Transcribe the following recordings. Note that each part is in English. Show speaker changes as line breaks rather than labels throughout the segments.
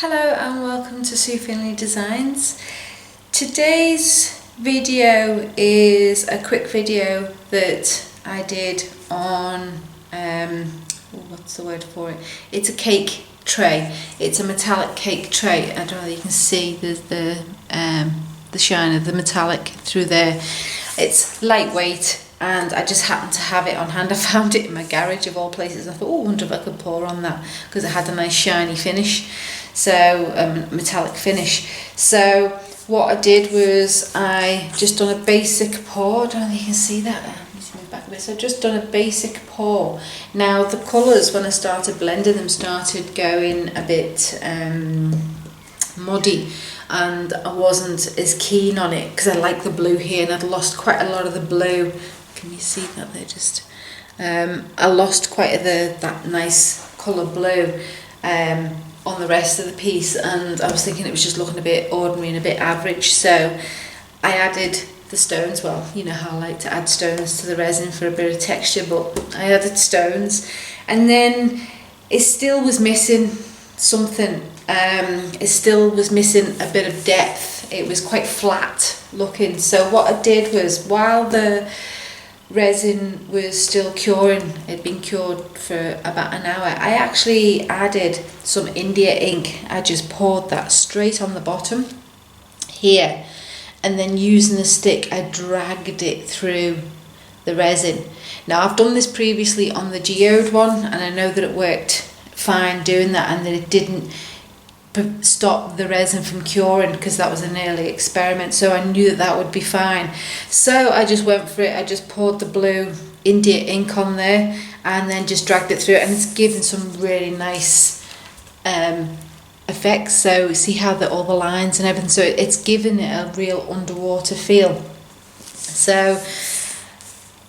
Hello and welcome to Sue Finley Designs. Today's video is a quick video that I did on, what's the word for it? It's a cake tray. It's a metallic cake tray. I don't know if you can see the shine of the metallic through there. It's lightweight and I just happened to have it on hand. I found it in my garage of all places. I thought, oh, I wonder if I could pour on that because it had a nice shiny finish. So metallic finish. So what I did was I just done a basic pour. I don't know if you can see that. Let me move back a bit. So I just done a basic pour. Now the colours, when I started blending them, started going a bit muddy, and I wasn't as keen on it because I like the blue here, and I'd lost quite a lot of the blue. Can you see that there? Just I lost quite that nice colour blue on the rest of the piece, and I was thinking it was just looking a bit ordinary and a bit average, so I added the stones. Well, you know how I like to add stones to the resin for a bit of texture, but I added stones, and then it still was missing something. It still was missing a bit of depth. It was quite flat looking, so what I did was, while the resin was still curing, it'd been cured for about an hour, I actually added some India ink. I just poured that straight on the bottom here, and then using the stick I dragged it through the resin. Now I've done this previously on the geode one, and I know that it worked fine doing that, and that it didn't stop the resin from curing because that was an early experiment, so I knew that would be fine. So I just went for it. I just poured the blue India ink on there and then just dragged it through, and it's given some really nice effects. So see how all the lines and everything, so it's given it a real underwater feel. So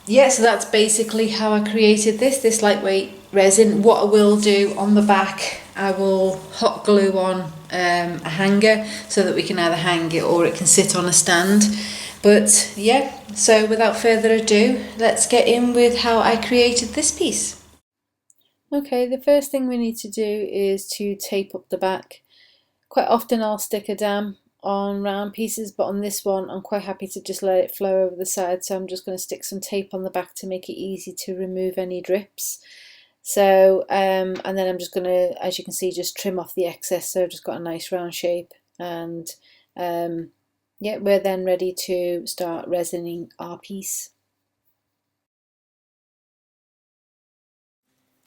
yeah, so that's basically how I created this lightweight resin. What I will do on the back, I will hot glue on a hanger so that we can either hang it or it can sit on a stand. But yeah, so without further ado, let's get in with how I created this piece. Okay, the first thing we need to do is to tape up the back. Quite often I'll stick a dam on round pieces, but on this one I'm quite happy to just let it flow over the side, so I'm just going to stick some tape on the back to make it easy to remove any drips. So and then I'm just going to, as you can see, just trim off the excess, so I've just got a nice round shape, and yeah, we're then ready to start resining our piece.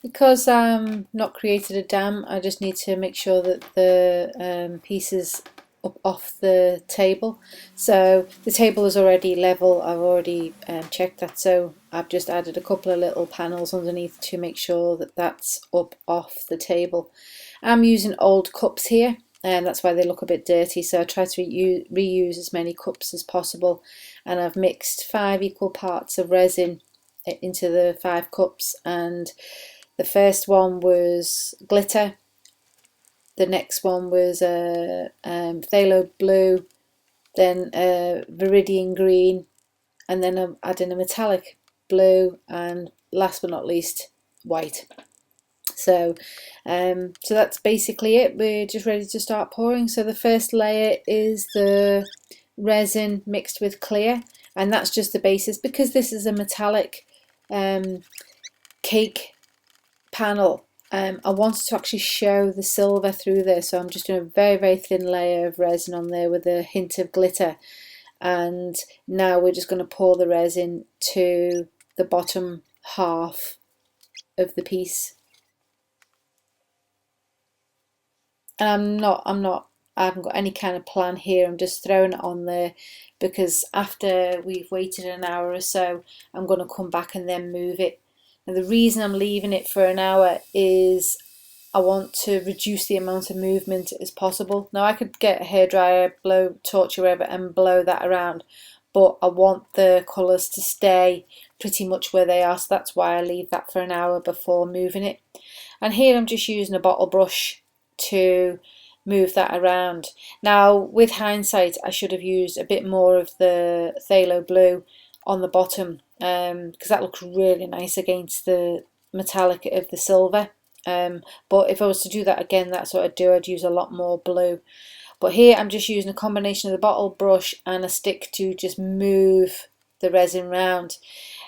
Because I'm not created a dam, I just need to make sure that the piece is up off the table. So the table is already level, I've already checked that, so I've just added a couple of little panels underneath to make sure that that's up off the table. I'm using old cups here, and that's why they look a bit dirty, so I try to reuse as many cups as possible, and I've mixed 5 equal parts of resin into the 5 cups, and the first one was glitter, the next one was a phthalo blue, then a viridian green, and then I'm adding a metallic blue, and last but not least, white. So so that's basically it. We're just ready to start pouring. So the first layer is the resin mixed with clear, and that's just the basis. Because this is a metallic cake panel, I wanted to actually show the silver through there, so I'm just doing a very, very thin layer of resin on there with a hint of glitter, and now we're just going to pour the resin to the bottom half of the piece. And I haven't got any kind of plan here, I'm just throwing it on there because after we've waited an hour or so, I'm going to come back and then move it. And the reason I'm leaving it for an hour is I want to reduce the amount of movement as possible. Now I could get a hairdryer, blow torch or whatever and blow that around, but I want the colours to stay pretty much where they are, so that's why I leave that for an hour before moving it. And here I'm just using a bottle brush to move that around. Now with hindsight I should have used a bit more of the phthalo blue on the bottom, because that looks really nice against the metallic of the silver, But if I was to do that again, that's what I'd do. I'd use a lot more blue. But here I'm just using a combination of the bottle brush and a stick to just move the resin round.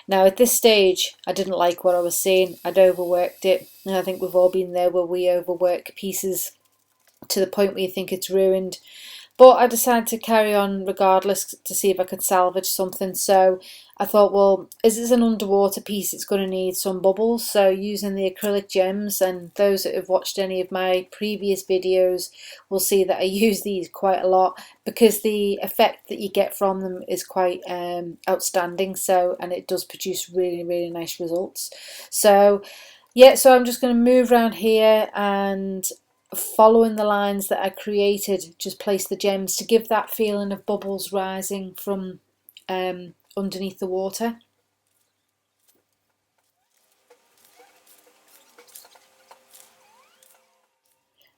Now at this stage I didn't like what I was seeing. I'd overworked it, and I think we've all been there where we overwork pieces to the point where you think it's ruined. But I decided to carry on regardless to see if I could salvage something. So I thought, well, as it's an underwater piece, it's going to need some bubbles. So using the acrylic gems, and those that have watched any of my previous videos will see that I use these quite a lot because the effect that you get from them is quite outstanding. So, and it does produce really, really nice results. So yeah, so I'm just going to move around here and following the lines that I created, just place the gems to give that feeling of bubbles rising from underneath the water.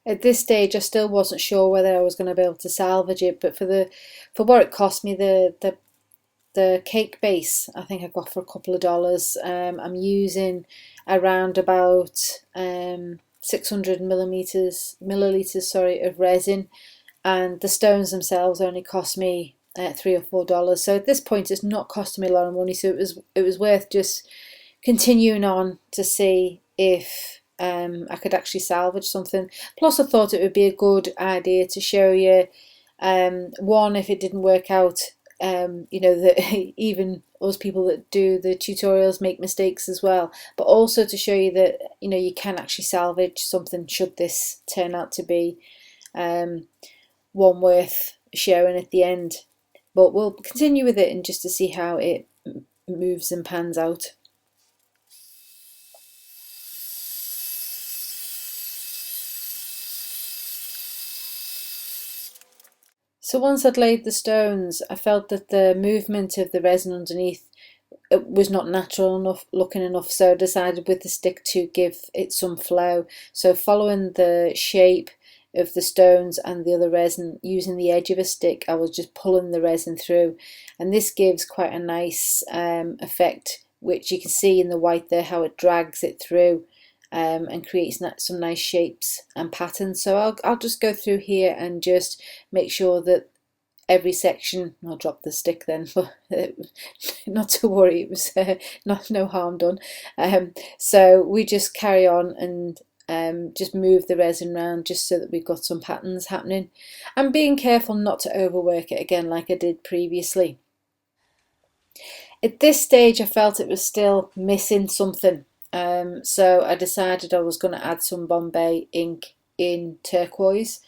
At this stage I still wasn't sure whether I was going to be able to salvage it, but for what it cost me, the cake base I think I got for a couple of dollars. I'm using around about 600 milliliters sorry, of resin, and the stones themselves only cost me $3 or $4. So at this point it's not costing me a lot of money, so it was worth just continuing on to see if I could actually salvage something. Plus I thought it would be a good idea to show you, one, if it didn't work out, you know, that even us people that do the tutorials make mistakes as well, but also to show you that, you know, you can actually salvage something should this turn out to be one worth sharing at the end. But we'll continue with it and just to see how it moves and pans out. So once I'd laid the stones, I felt that the movement of the resin underneath was not natural enough looking enough, so I decided with the stick to give it some flow. So following the shape of the stones and the other resin, using the edge of a stick, I was just pulling the resin through, and this gives quite a nice effect, which you can see in the white there how it drags it through and creates some nice shapes and patterns. So I'll just go through here and just make sure that every section, I'll drop the stick then, but not to worry, it was no harm done. So we just carry on and just move the resin around just so that we've got some patterns happening, and being careful not to overwork it again like I did previously. At this stage I felt it was still missing something, so I decided I was going to add some Bombay ink in turquoise.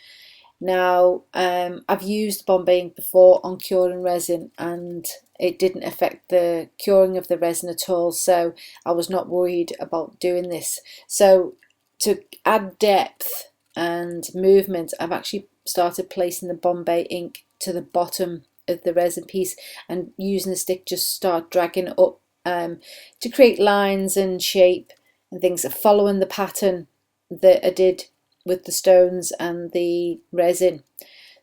Now, I've used Bombay ink before on curing resin and it didn't affect the curing of the resin at all, so I was not worried about doing this. So to add depth and movement, I've actually started placing the Bombay ink to the bottom of the resin piece and using the stick just start dragging it up to create lines and shape and things, following the pattern that I did with the stones and the resin.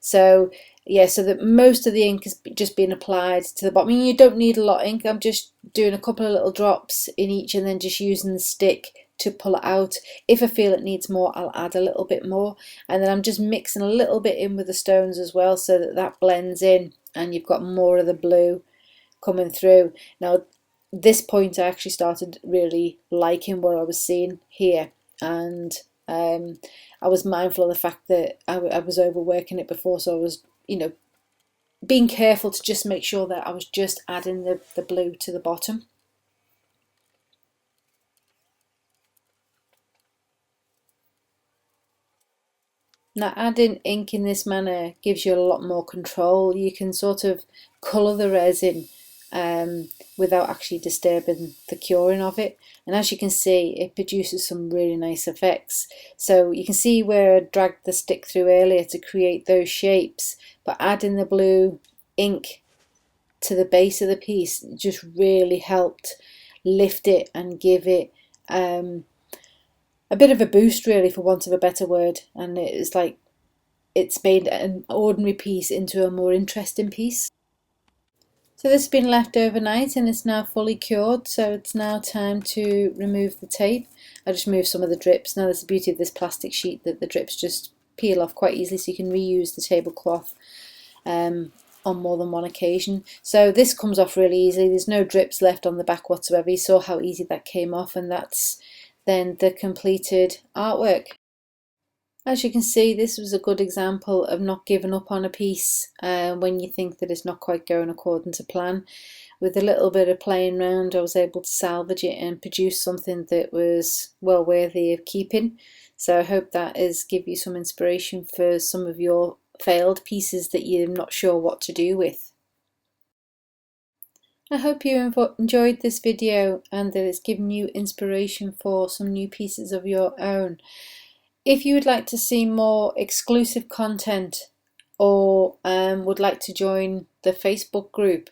So yeah, so that most of the ink is just being applied to the bottom. I mean, you don't need a lot of ink. I'm just doing a couple of little drops in each and then just using the stick to pull it out. If I feel it needs more, I'll add a little bit more, and then I'm just mixing a little bit in with the stones as well so that that blends in and you've got more of the blue coming through. Now this point I actually started really liking what I was seeing here, and I was mindful of the fact that I was overworking it before, so I was, you know, being careful to just make sure that I was just adding the blue to the bottom. Now adding ink in this manner gives you a lot more control. You can sort of colour the resin without actually disturbing the curing of it, and as you can see it produces some really nice effects. So you can see where I dragged the stick through earlier to create those shapes, but adding the blue ink to the base of the piece just really helped lift it and give it a bit of a boost, really, for want of a better word, and it's like it's made an ordinary piece into a more interesting piece. So this has been left overnight and it's now fully cured, so it's now time to remove the tape. I just moved some of the drips. Now that's the beauty of this plastic sheet, that the drips just peel off quite easily, so you can reuse the tablecloth on more than one occasion. So this comes off really easily. There's no drips left on the back whatsoever. You saw how easy that came off, and that's then the completed artwork. As you can see, this was a good example of not giving up on a piece when you think that it's not quite going according to plan. With a little bit of playing around, I was able to salvage it and produce something that was well worthy of keeping. So I hope that is give you some inspiration for some of your failed pieces that you're not sure what to do with. I hope you enjoyed this video and that it's given you inspiration for some new pieces of your own. If you would like to see more exclusive content, or would like to join the Facebook group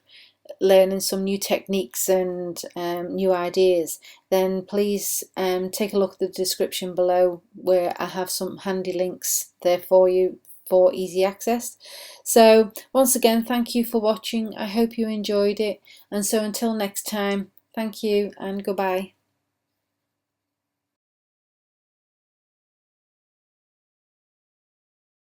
learning some new techniques and new ideas, then please take a look at the description below, where I have some handy links there for you for easy access. So once again, thank you for watching. I hope you enjoyed it, and so until next time, thank you and goodbye.